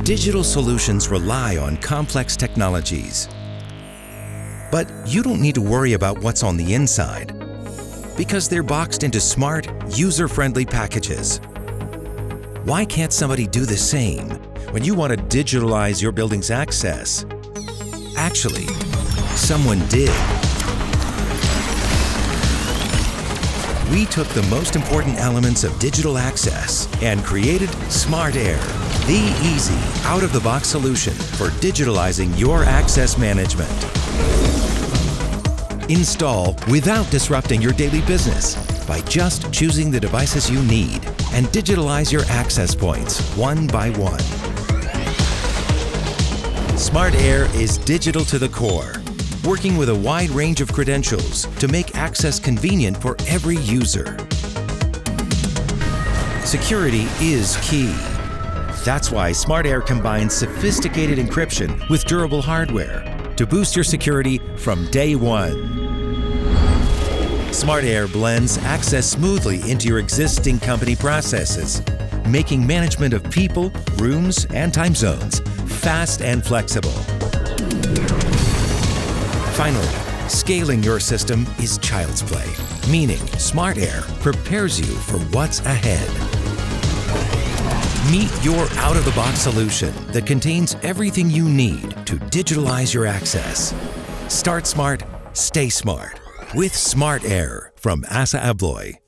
Digital solutions rely on complex technologies. But you don't need to worry about what's on the inside, because they're boxed into smart, user-friendly packages. Why can't somebody do the same when you want to digitalize your building's access? Actually, someone did. We took the most important elements of digital access and created SMARTair, the easy, out-of-the-box solution for digitalizing your access management. Install without disrupting your daily business by just choosing the devices you need and digitalize your access points one by one. SMARTair is digital to the core, working with a wide range of credentials to make access convenient for every user. Security is key. That's why SMARTair combines sophisticated encryption with durable hardware to boost your security from day one. SMARTair blends access smoothly into your existing company processes, making management of people, rooms, and time zones fast and flexible. Finally, scaling your system is child's play, meaning SMARTair prepares you for what's ahead. Meet your out-of-the-box solution that contains everything you need to digitalize your access. Start smart, stay smart with SMARTair from ASSA ABLOY.